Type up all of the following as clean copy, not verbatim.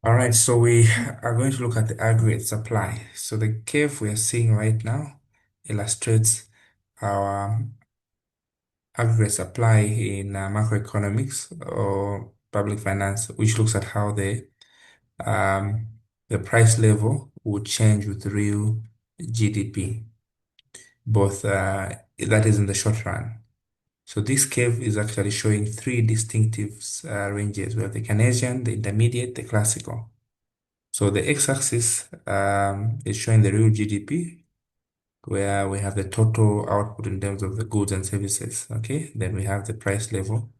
All right, so we are going to look at the aggregate supply. So the curve we are seeing right now illustrates our aggregate supply in macroeconomics or public finance, which looks at how um, the price level will change with real GDP, both that is in the short run. So this curve is actually showing three distinctive ranges. We have the Keynesian, the intermediate, the classical. So the x-axis is showing the real GDP, where we have the total output in terms of the goods and services. Okay, then we have the price level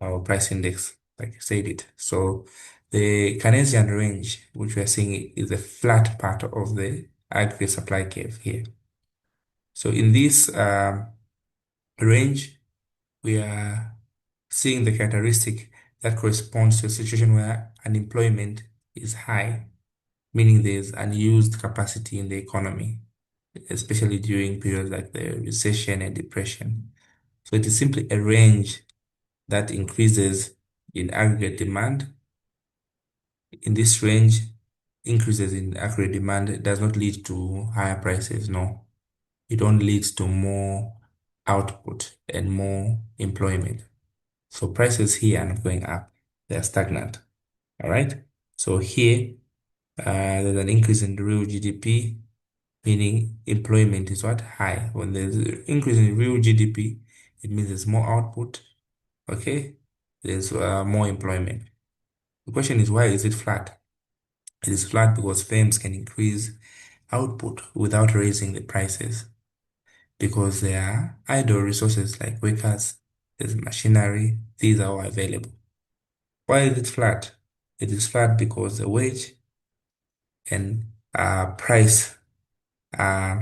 or price index, like you said it. So the Keynesian range, which we are seeing, is the flat part of the aggregate supply curve here. So in this range, we are seeing the characteristic that corresponds to a situation where unemployment is high, meaning there's unused capacity in the economy, especially during periods like the recession and depression. So it is simply a range that increases in aggregate demand. In this range, increases in aggregate demand does not lead to higher prices. No, it only leads to more output and more employment. So prices here are not going up, they are stagnant. All right. So here, there's an increase in the real GDP, meaning employment is what? High. When there's an increase in real GDP, it means there's more output, okay? There's more employment. The question is, why is it flat? It is flat because firms can increase output without raising the prices because there are idle resources like workers, there's machinery, these are all available. Why is it flat? It is flat because the wage and price uh,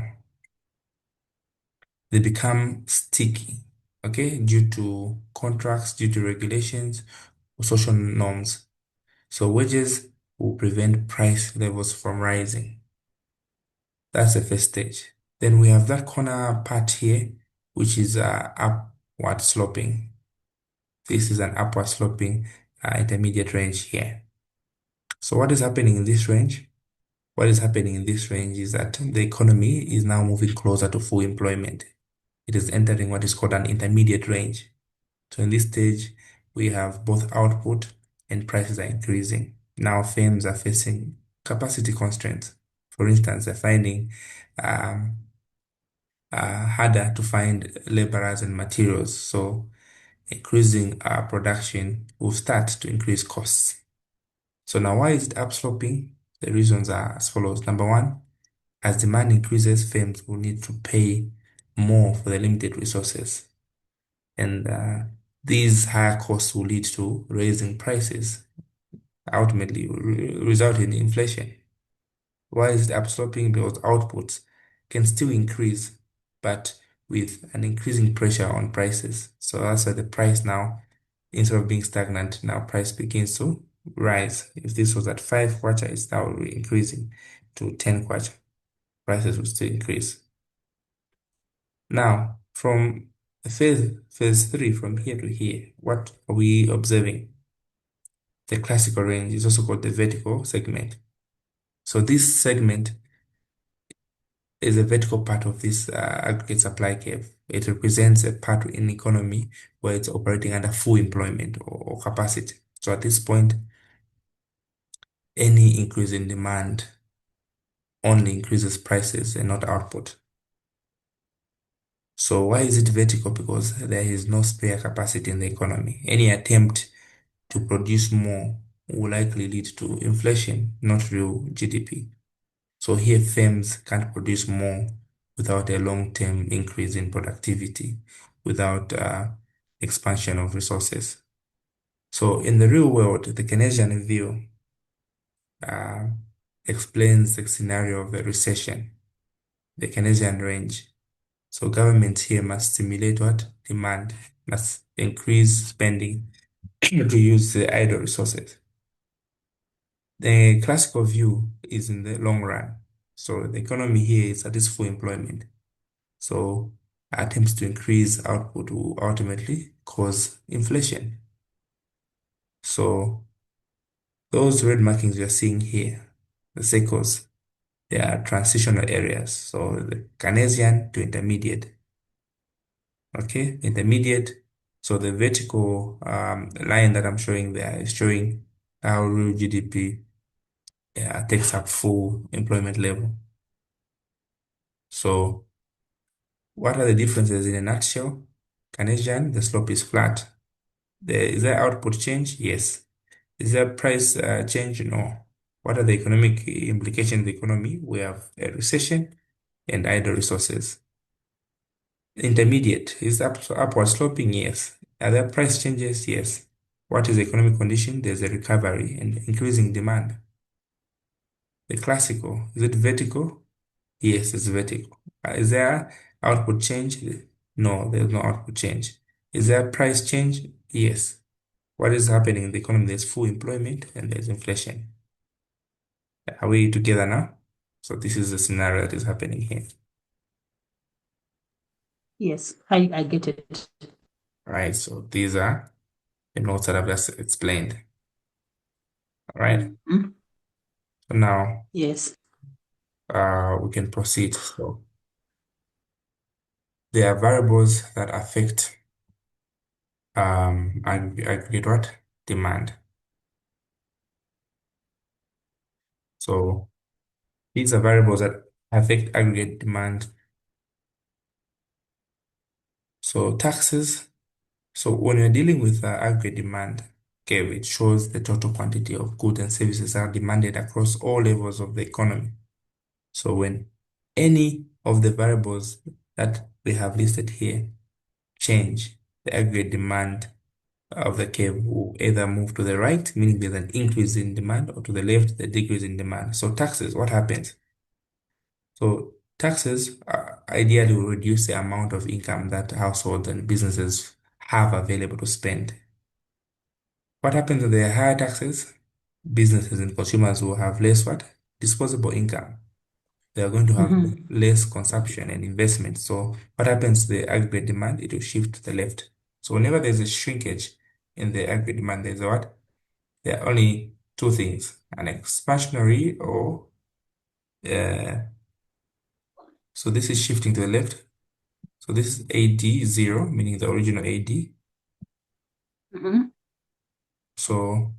they become sticky, okay, due to contracts, due to regulations, or social norms. So wages will prevent price levels from rising. That's the first stage. Then we have that corner part here, which is upward sloping. This is an upward sloping intermediate range here. So what is happening in this range? What is happening in this range is that the economy is now moving closer to full employment. It is entering what is called an intermediate range. So in this stage, we have both output and prices are increasing. Now firms are facing capacity constraints. For instance, they're finding um, harder to find laborers and materials. So increasing production will start to increase costs. So now why is it upsloping? The reasons are as follows. Number one, as demand increases, firms will need to pay more for the limited resources. And these higher costs will lead to raising prices, ultimately result in inflation. Why is it upsloping? Because outputs can still increase, but with an increasing pressure on prices. So that's why the price now, instead of being stagnant, now price begins to rise. If this was at 5 kwacha, it's now increasing to 10 kwacha. Prices will still increase. Now, from phase three, from here to here, what are we observing? The classical range is also called the vertical segment. So this segment is a vertical part of this aggregate supply curve. It represents a part in economy where it's operating under full employment or capacity. So at this point, any increase in demand only increases prices and not output. So why is it vertical? Because there is no spare capacity in the economy. Any attempt to produce more will likely lead to inflation, not real GDP. So here firms can't produce more without a long-term increase in productivity, without expansion of resources. So in the real world, the Keynesian view uh, explains the scenario of a recession, the Keynesian range. So governments here must stimulate what? Demand, must increase spending to use the idle resources. The classical view is in the long run. So the economy here is at its full employment. So attempts to increase output will ultimately cause inflation. So Those red markings you're seeing here, the circles, they are transitional areas. So the Keynesian to intermediate. Okay, intermediate. So the vertical line that I'm showing there is showing how real GDP takes up full employment level. So what are the differences in a nutshell? Keynesian, the slope is flat. Is there output change? Yes. Is there price change? No. What are the economic implications of the economy? We have a recession and idle resources. Intermediate is upward sloping? Yes. Are there price changes? Yes. What is the economic condition? There's a recovery and increasing demand. The classical, is it vertical? Yes, it's vertical. Is there output change? No, there's no output change. Is there price change? Yes. What is happening in the economy? There's full employment and there's inflation. Are we together now? So this is the scenario that is happening here. Yes, I get it. All right, so these are the notes that I've just explained. All right, Mhm. so now Yes. we can proceed. So there are variables that affect aggregate what? Demand. So these are variables that affect aggregate demand. So taxes. So when you're dealing with aggregate demand, okay, it shows the total quantity of goods and services are demanded across all levels of the economy. So when any of the variables that we have listed here change, the aggregate demand of the curve will either move to the right, meaning there's an increase in demand, or to the left, the decrease in demand. So taxes, what happens? So taxes ideally will reduce the amount of income that households and businesses have available to spend. What happens when there are higher taxes? Businesses and consumers will have less what? Disposable income. They are going to have Mhm. less consumption and investment. So what happens to the aggregate demand? It will shift to the left. So whenever there's a shrinkage in the aggregate demand, there's a what? There are only two things, an expansionary or so this is shifting to the left. So this is AD 0, meaning the original AD. Mhm. So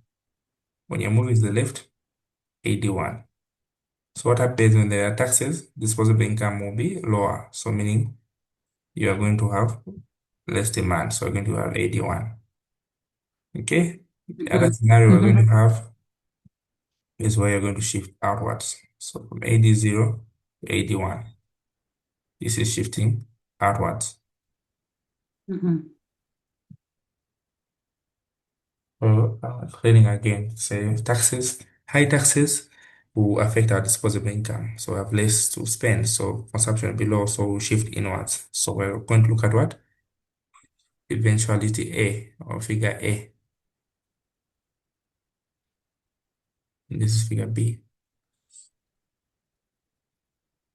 when you're moving to the left, AD 1. So what happens when there are taxes? Disposable income will be lower. So meaning you are going to have less demand. So you're going to have 81. Okay. The other Mhm. scenario we're going to Mhm. have is where you're going to shift outwards. So from AD 0 to AD 1. This is shifting outwards. Mhm. So explaining again, say taxes, high taxes will affect our disposable income. So we have less to spend. So consumption will be low. So we'll shift inwards. So we're going to look at what? Eventuality A or figure A. This is figure B.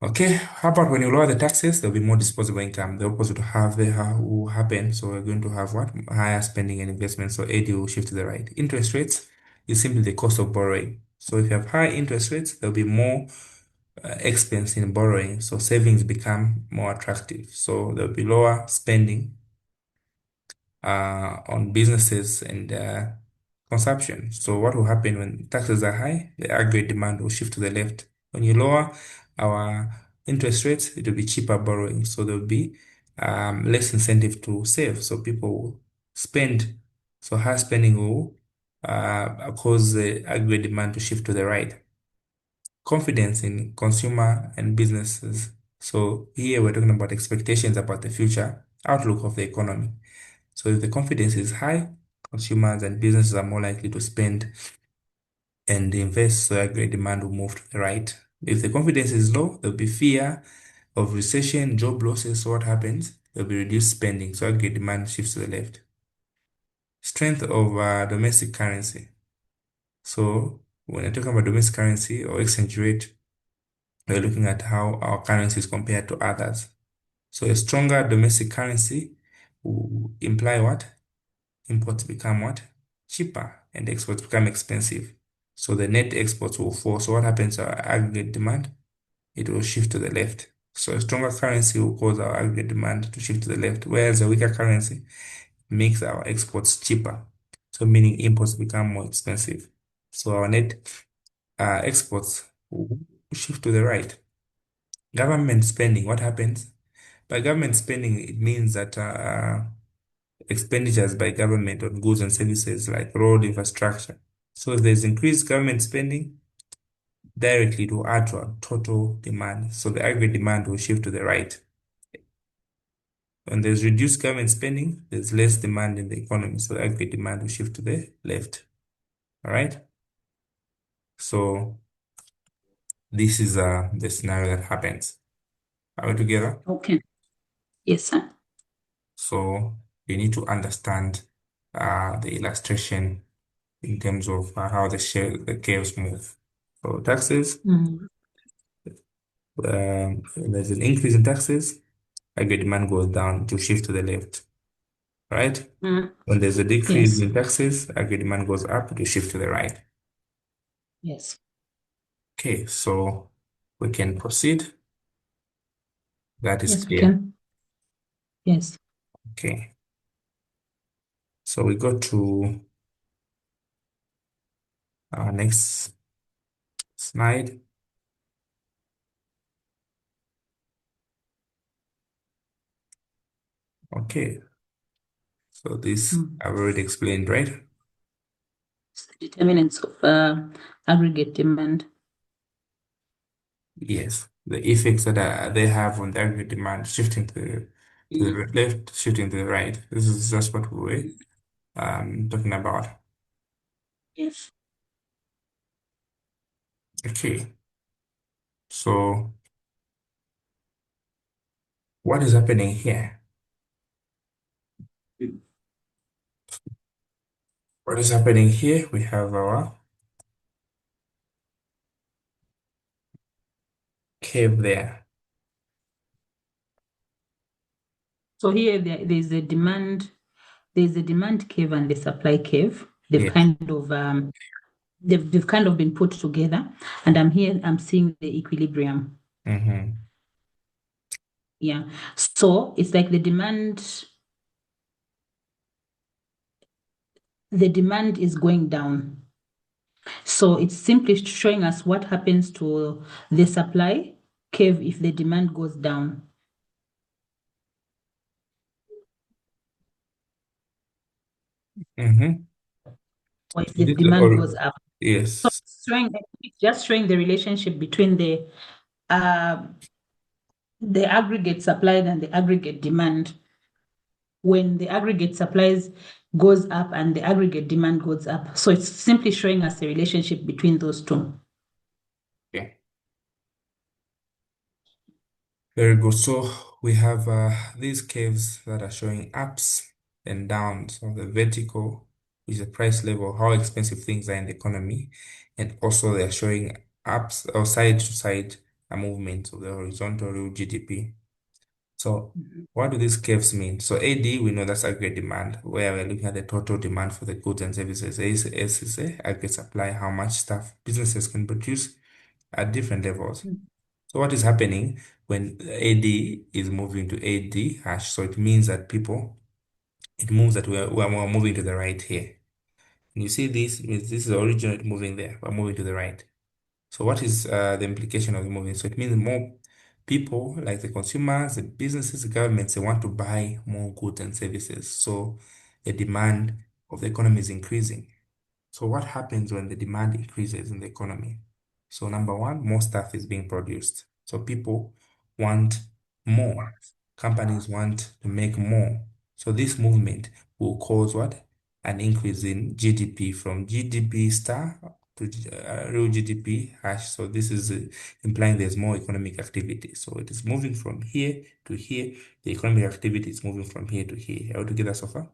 Okay, how about when you lower the taxes, there'll be more disposable income. The opposite will happen. So we're going to have what? Higher spending and investment. So AD will shift to the right. Interest rates is simply the cost of borrowing. So if you have high interest rates, there'll be more expense in borrowing. So savings become more attractive. So there'll be lower spending on businesses and consumption. So what will happen when taxes are high? The aggregate demand will shift to the left. When you lower our interest rates, it will be cheaper borrowing. So there will be less incentive to save. So people will spend. So high spending will cause the aggregate demand to shift to the right. Confidence in consumer and businesses. So here we're talking about expectations about the future outlook of the economy. So if the confidence is high, consumers and businesses are more likely to spend and invest, so aggregate demand will move to the right. If the confidence is low, there'll be fear of recession, job losses. So what happens? There'll be reduced spending, so aggregate demand shifts to the left. Strength of domestic currency. So when you're talking about domestic currency or exchange rate, we're looking at how our currency is compared to others. So a stronger domestic currency will imply what? Imports become what? Cheaper and exports become expensive. So the net exports will fall. So what happens to our aggregate demand? It will shift to the left. So a stronger currency will cause our aggregate demand to shift to the left, whereas a weaker currency makes our exports cheaper. So meaning imports become more expensive. So our net exports will shift to the right. Government spending, what happens? By government spending, it means that expenditures by government on goods and services like road infrastructure. So if there's increased government spending, directly it will add to our total demand. So the aggregate demand will shift to the right. When there's reduced government spending, there's less demand in the economy. So the aggregate demand will shift to the left. All right. So this is the scenario that happens. Are we together? Okay. Yes, sir. So you need to understand the illustration in terms of how the curves move. So taxes, Mm. when there's an increase in taxes, aggregate demand goes down to shift to the left, right? Mm. When there's a decrease Yes. in taxes, aggregate demand goes up to shift to the right. Yes. Okay, so we can proceed. That is Yes, we clear. can. Yes. Okay, so we go to our next slide. Okay, so this Mm. I've already explained, right? It's the determinants of aggregate demand. Yes, the effects that they have on the aggregate demand shifting to Mm. the left, shifting to the right. This is just what we were talking about. Yes. Okay, so what is happening here? Mm. What is happening here? We have our curve there. So here there's a demand curve and the supply curve. They've Yes. kind of they've kind of been put together, and I'm seeing the equilibrium. Mm-hmm. Yeah. So it's like the demand is going down. So it's simply showing us what happens to the supply curve if the demand goes down Mm-hmm. or if So the this is demand goes all, up. So yes. it's just showing the relationship between uh, the aggregate supply and the aggregate demand. When the aggregate supplies goes up and the aggregate demand goes up. So it's simply showing us the relationship between those two. Okay. Very good. So we have these curves that are showing ups and downs of the vertical, which is the price level, how expensive things are in the economy, and also they're showing ups or side to side movements of the horizontal real GDP. So Mhm. what do these curves mean? So AD, we know that's aggregate demand, where we're looking at the total demand for the goods and services. S is aggregate supply, how much stuff businesses can produce at different levels. So what is happening when AD is moving to AD hash? So it means that it means that we're moving to the right here. And you see this means this is originally moving there. We're moving to the right. So what is the implication of the moving? So it means more people, like the consumers, the businesses, the governments, they want to buy more goods and services. So the demand of the economy is increasing. So what happens when the demand increases in the economy? So number one, more stuff is being produced. So people want more. Companies want to make more. So this movement will cause what? An increase in GDP from GDP star to real GDP hash. So this is implying there's more economic activity. So it is moving from here to here. The economic activity is moving from here to here. Are we together so far?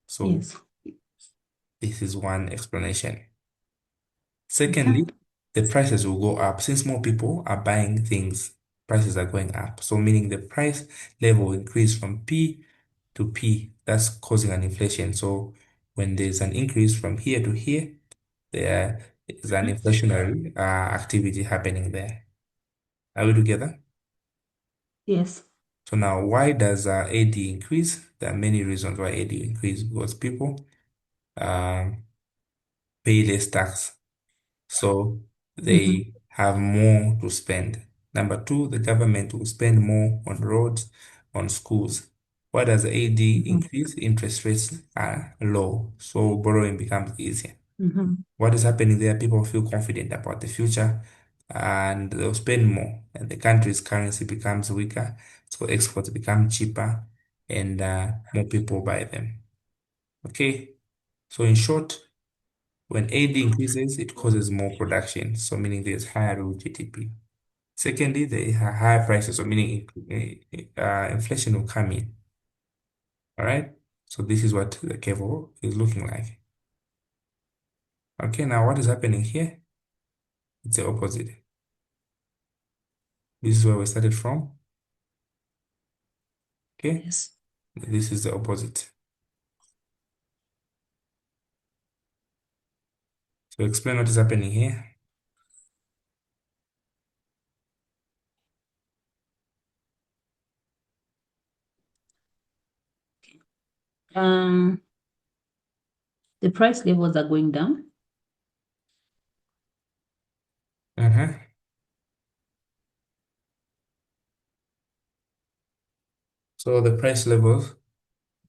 So Yes. this is one explanation. Okay. Secondly, the prices will go up. Since more people are buying things, prices are going up. So meaning the price level will increase from P to P. That's causing an inflation. So when there's an increase from here to here, is an inflationary activity happening there. Are we together? Yes. So now, why does AD increase? There are many reasons why AD increase because people um, pay less tax, so Mm-hmm. they have more to spend. Number two, the government will spend more on roads, on schools. Why does AD Mm-hmm. increase? Interest rates are low, so borrowing becomes easier. Mm-hmm. What is happening there? People feel confident about the future and they'll spend more, and the country's currency becomes weaker, so exports become cheaper and more people buy them. Okay, so in short, when AD increases, it causes more production, so meaning there's higher real GDP. Secondly, there are higher prices, so meaning inflation will come in. All right, so this is what the curve is looking like. Okay, now what is happening here? It's the opposite. This is where we started from. Okay, Yes. this is the opposite. So explain what is happening here. Um, the price levels are going down. Uh-huh. So the price levels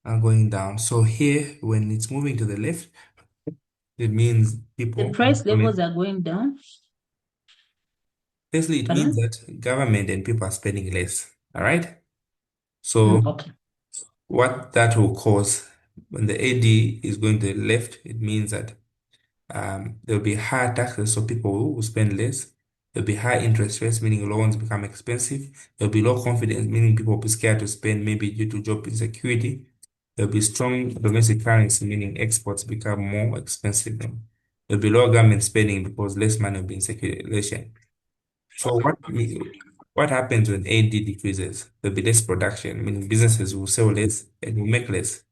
are going down. So here, when it's moving to the left, it means The people, price levels are going down. firstly, it means Pardon? that government and people are spending less. All right. Mm, So okay. what that will cause when the AD is going to the left, it means that there'll be higher taxes, so people will spend less. There'll be high interest rates, meaning loans become expensive. There'll be low confidence, meaning people will be scared to spend, maybe due to job insecurity. There'll be strong domestic currency, meaning exports become more expensive. There'll be low government spending because less money will be in circulation. So what happens when AD decreases? There'll be less production, meaning businesses will sell less and will make less.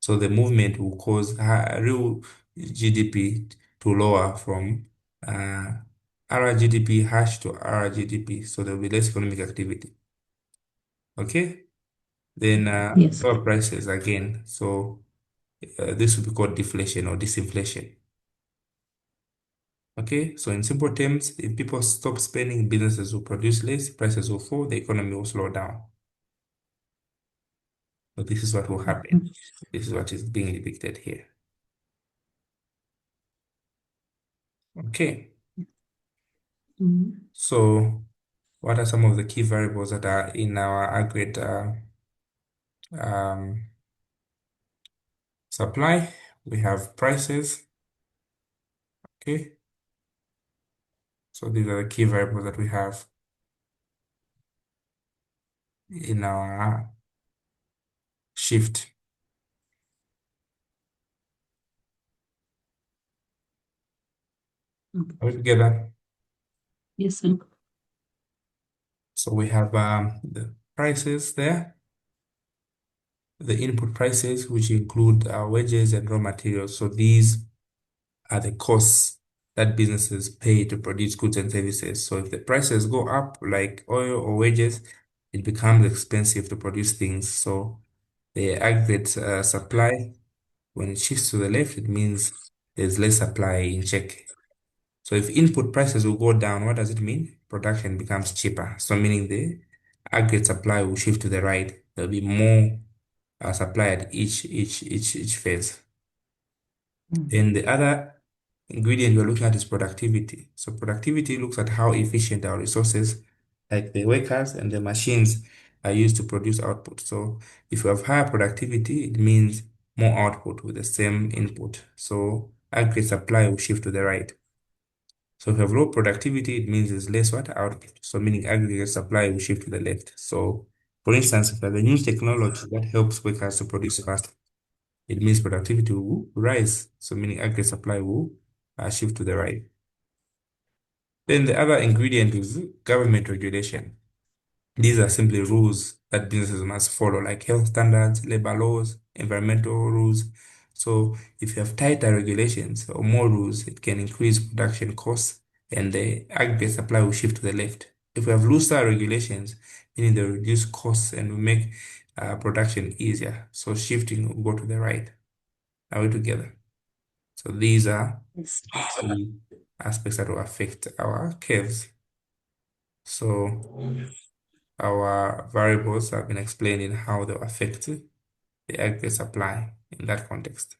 So the movement will cause real GDP to lower from uh, RGDP hash to RGDP. So there will be less economic activity. Okay. Then Yes. lower prices again. So this will be called deflation or disinflation. Okay. So in simple terms, if people stop spending, businesses will produce less, prices will fall, the economy will slow down. So this is what will happen. Mhm. This is what is being depicted here. Okay. Mhm. So what are some of the key variables that are in our aggregate um, supply? We have prices. Okay. So these are the key variables that we have in our shift. Okay. Are we together? Yes, sir. So we have the prices there, the input prices, which include wages and raw materials. So these are the costs that businesses pay to produce goods and services. So if the prices go up, like oil or wages, it becomes expensive to produce things. So the aggregate supply, when it shifts to the left, it means there's less supply in check. So if input prices will go down, what does it mean? Production becomes cheaper. So meaning the aggregate supply will shift to the right. There'll be more supply at each phase. Mm. Then the other ingredient we're looking at is productivity. So productivity looks at how efficient our resources, like the workers and the machines, are used to produce output. So if you have higher productivity, it means more output with the same input. So aggregate supply will shift to the right. So if you have low productivity, it means there's less what output. So meaning aggregate supply will shift to the left. So for instance, if you have a new technology that helps workers to produce faster, it means productivity will rise. So meaning aggregate supply will shift to the right. Then the other ingredient is government regulation. These are simply rules that businesses must follow, like health standards, labor laws, environmental rules. So if you have tighter regulations or more rules, it can increase production costs and the aggregate supply will shift to the left. If we have looser regulations, meaning they reduce costs and will make production easier. So shifting will go to the right. Are we together? So these are Yes. key aspects that will affect our curves. So our variables have been explaining how they affect the aggregate supply in that context.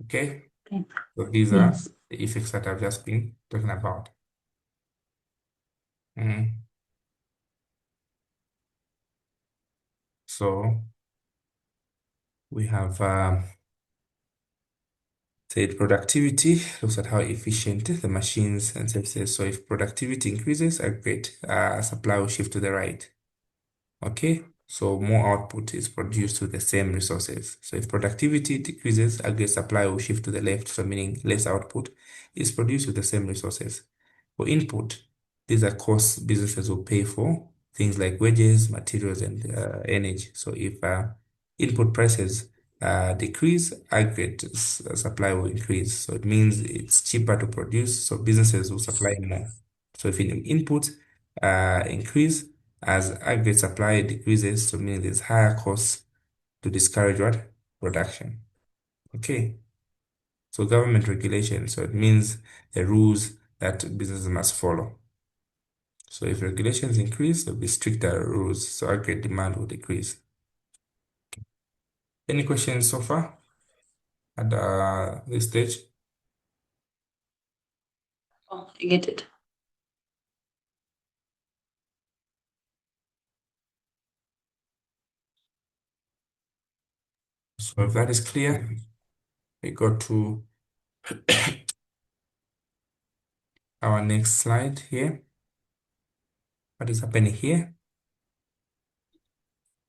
Okay, Okay. so these are Yes. the effects that I've just been talking about. Mhm. So we have said productivity looks at how efficient the machines and services. So if productivity increases, aggregate supply will shift to the right. Okay, so more output is produced with the same resources. So if productivity decreases, aggregate supply will shift to the left, so meaning less output is produced with the same resources. For input, these are costs businesses will pay for, things like wages, materials, and energy. So if input prices decrease, aggregate supply will increase. So it means it's cheaper to produce, so businesses will supply more. So if input increase, as aggregate supply decreases, so meaning there's higher costs to discourage what? Production. Okay. So government regulation, so it means the rules that businesses must follow. So if regulations increase, there'll be stricter rules, so aggregate demand will decrease. Any questions so far at this stage? Oh, I get it. So if that is clear, we go to our next slide here. What is happening here?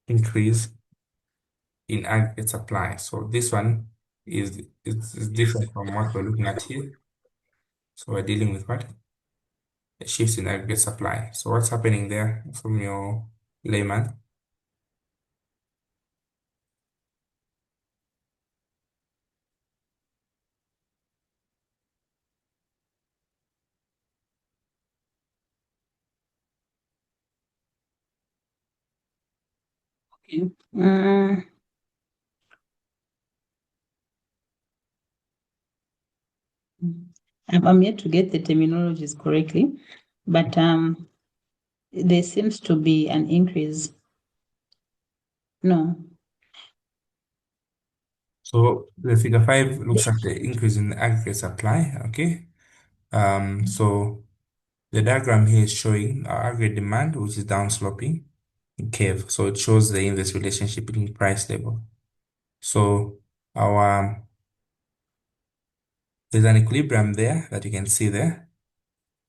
Increase in aggregate supply. So this one is different from what we're looking at here. So we're dealing with what? A shift in aggregate supply. So what's happening there from your layman? Okay. Mm, I'm yet to get the terminologies correctly, but there seems to be an increase. No. So the figure 5 looks at the increase in aggregate supply. Okay. So the diagram here is showing our aggregate demand, which is downsloping curve. So it shows the inverse relationship between price level. So our there's an equilibrium there that you can see there.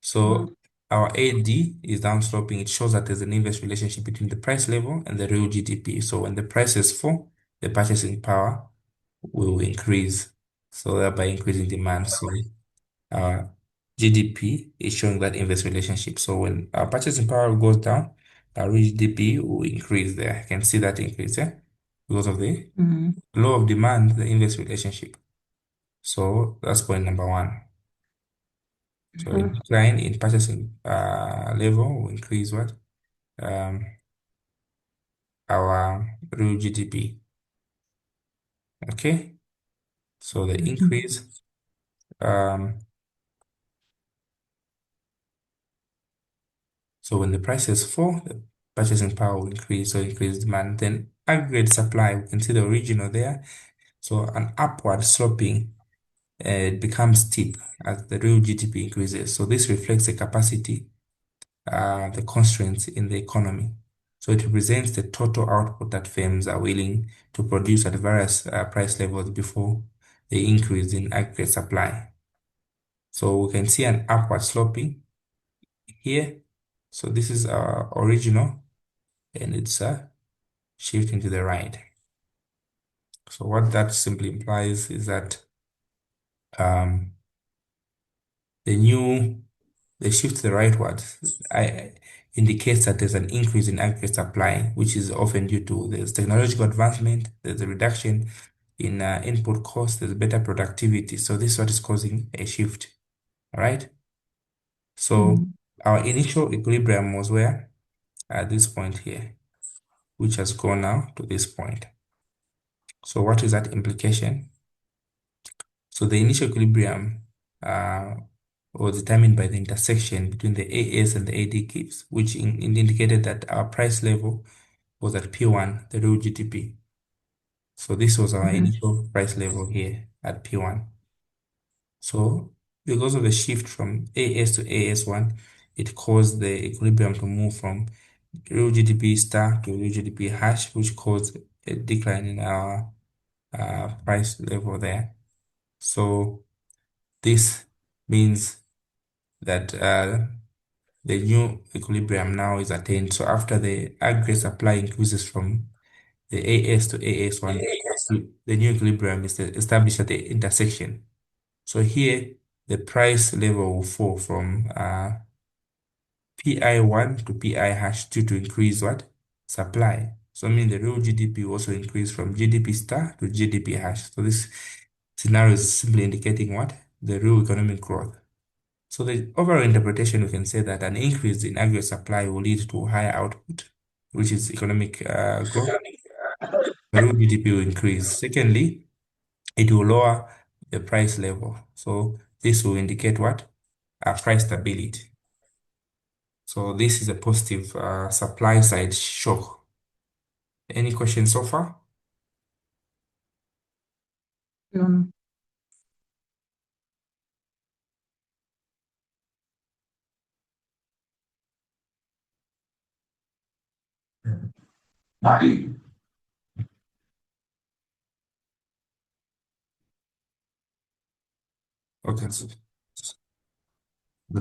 So Mm, our AD is downsloping. It shows that there's an inverse relationship between the price level and the real GDP. So when the prices fall, the purchasing power will increase. So thereby increasing demand. So our GDP is showing that inverse relationship. So when our purchasing power goes down, our real GDP will increase there. You can see that increase there because of the mm, law of demand, the inverse relationship. So that's point number one. So a mhm, decline in purchasing level will increase what? Um, our real GDP. Okay. So the mhm, increase, um, so when the prices fall, the purchasing power will increase, so increase demand. Then aggregate supply, we can see the original there. So an upward sloping, it becomes steep as the real GDP increases. So this reflects the capacity the constraints in the economy. So it represents the total output that firms are willing to produce at various price levels before the increase in aggregate supply. So we can see an upward sloping here. So this is our original and it's shifting to the right. So what that simply implies is that um, the new, the shift to the rightward, indicates that there's an increase in aggregate supply, which is often due to there's technological advancement, there's a reduction in input costs, there's better productivity. So this is what is causing a shift. All right. So Mm. our initial equilibrium was where? At this point here, which has gone now to this point. So what is that implication? So the initial equilibrium uh, was determined by the intersection between the AS and the AD keeps, which indicated that our price level was at P1, the real GDP. So this was our Mhm. initial price level here at P1. So because of the shift from AS to AS1, it caused the equilibrium to move from real GDP star to real GDP hash, which caused a decline in our price level there. So this means that the new equilibrium now is attained. So after the aggregate supply increases from the AS to AS1, the new equilibrium is established at the intersection. So here, the price level will fall from PI1 to PI hash due to increase what? Supply. So I mean the real GDP will also increase from GDP star to GDP hash. So this scenario is simply indicating what? The real economic growth. So the overall interpretation, we can say that an increase in aggregate supply will lead to higher output, which is economic growth. The real GDP will increase. Secondly, it will lower the price level. So this will indicate what? Price stability. So this is a positive supply side shock. Any questions so far? Mm. Okay.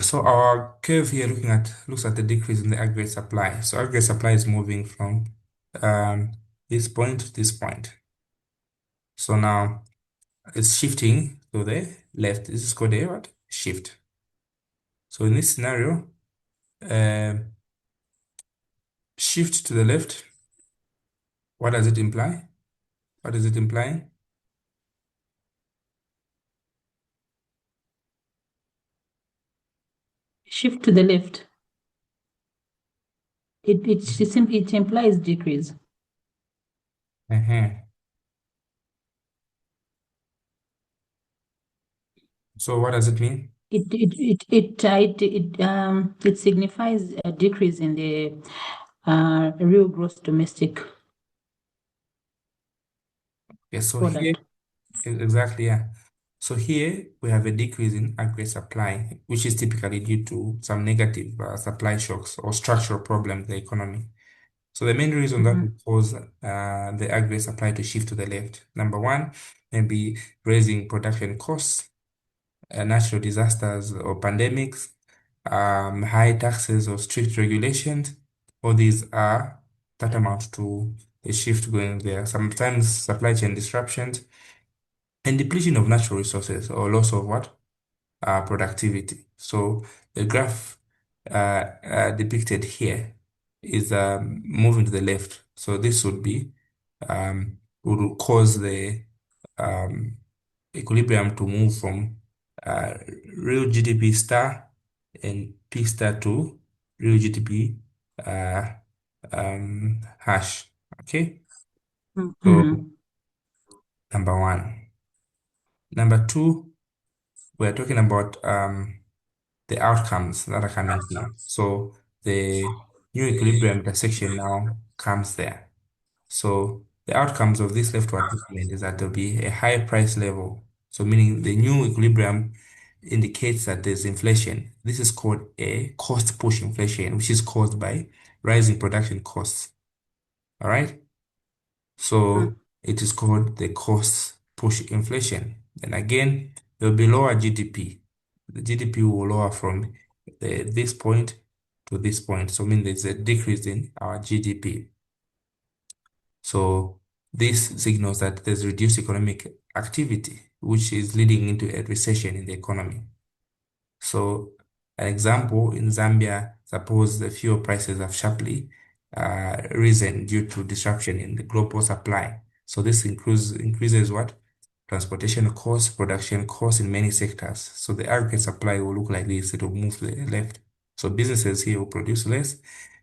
So our curve here looks at the decrease in the aggregate supply. So aggregate supply is moving from um, this point to this point. So now it's shifting to the left. This is called a what? Shift. So in this scenario, um shift to the left, what does it imply? What is it implying? Shift to the left. It implies decrease. Uh-huh. So what does it mean? It signifies a decrease in the real gross domestic Yeah, so here, product. exactly, yeah. So here we have a decrease in aggregate supply, which is typically due to some negative supply shocks or structural problems in the economy. So the main reason that Mhm. would cause the aggregate supply to shift to the left, number one, maybe raising production costs, natural disasters or pandemics, high taxes or strict regulations. All these are tantamount to a shift going there. Sometimes supply chain disruptions and depletion of natural resources or loss of what? Productivity. So the graph depicted here is moving to the left. So this would be would cause the um, equilibrium to move from uh, real GDP star and P star to real GDP uh, hash. Okay, so Mhm. number one. Number two, we're talking about the outcomes that are coming here. So the new equilibrium intersection now comes there. So the outcomes of this leftward movement is that there'll be a higher price level. So meaning the new equilibrium indicates that there's inflation. This is called a cost push inflation, which is caused by rising production costs. All right. So it is called the cost push inflation. And again, there'll be lower GDP. The GDP will lower from this point to this point. So mean there's a decrease in our GDP. So this signals that there's reduced economic activity, which is leading into a recession in the economy. So, an example in Zambia, suppose the fuel prices have sharply risen due to disruption in the global supply. So this increases what? Transportation costs, production costs in many sectors. So the aggregate supply will look like this. It will move to the left. So businesses here will produce less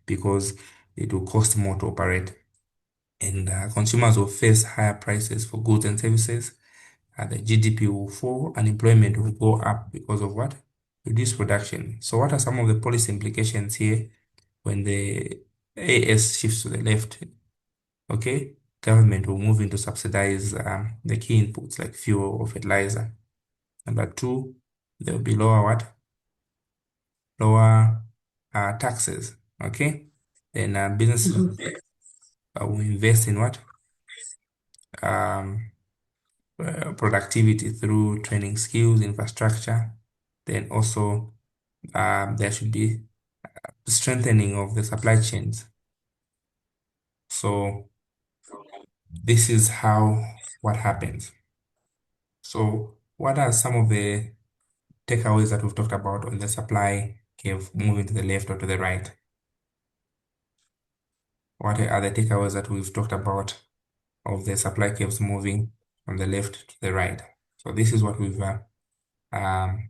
because it will cost more to operate. And consumers will face higher prices for goods and services. The GDP will fall, unemployment will go up because of what? Reduced production. So what are some of the policy implications here when the AS shifts to the left? Okay, government will move into subsidize the key inputs like fuel or fertilizer. Number two, there will be lower what? Lower taxes. Okay, then businesses Mhm. will invest in what? Um, Productivity through training skills, infrastructure. Then also there should be strengthening of the supply chains. So this is how what happens. So what are some of the takeaways that we've talked about on the supply curve moving to the left or to the right? What are the takeaways that we've talked about of the supply curves moving from the left to the right? So this is what um,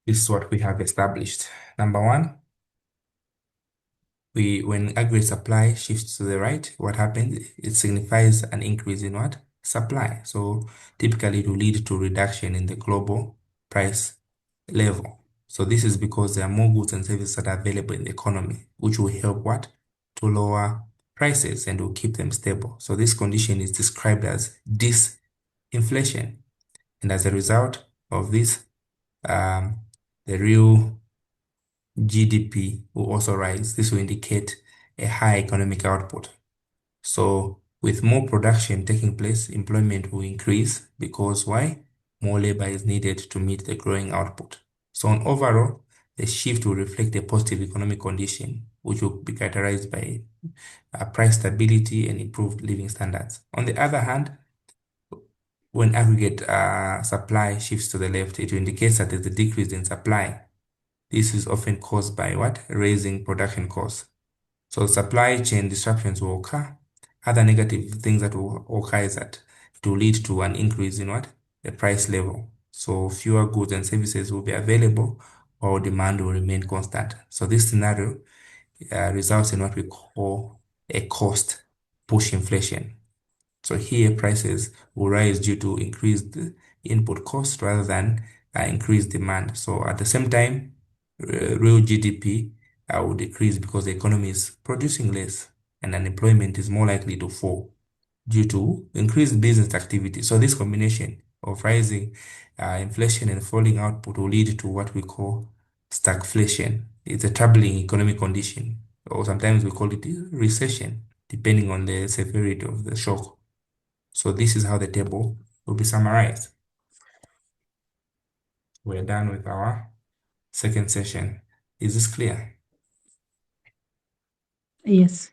this is what we have established. Number one, when aggregate supply shifts to the right, what happens? It signifies an increase in what? Supply. So typically it will lead to reduction in the global price level. So this is because there are more goods and services that are available in the economy, which will help what? To lower prices and will keep them stable. So this condition is described as disinflation. And as a result of this, um, the real GDP will also rise. This will indicate a high economic output. So with more production taking place, employment will increase because why? More labor is needed to meet the growing output. So on overall, the shift will reflect a positive economic condition, which will be characterized by price stability and improved living standards. On the other hand, when aggregate supply shifts to the left, it indicates that there's a decrease in supply. This is often caused by what? Raising production costs. So supply chain disruptions will occur. Other negative things that will occur is that it will lead to an increase in what? The price level. So fewer goods and services will be available while demand will remain constant. So this scenario results in what we call a cost push inflation. So here prices will rise due to increased input costs rather than increased demand. So at the same time, real GDP will decrease because the economy is producing less and unemployment is more likely to fall due to increased business activity. So this combination of rising inflation and falling output will lead to what we call stagflation. It's a troubling economic condition, or sometimes we call it recession, depending on the severity of the shock. So this is how the table will be summarized. We're done with our second session. Is this clear? Yes.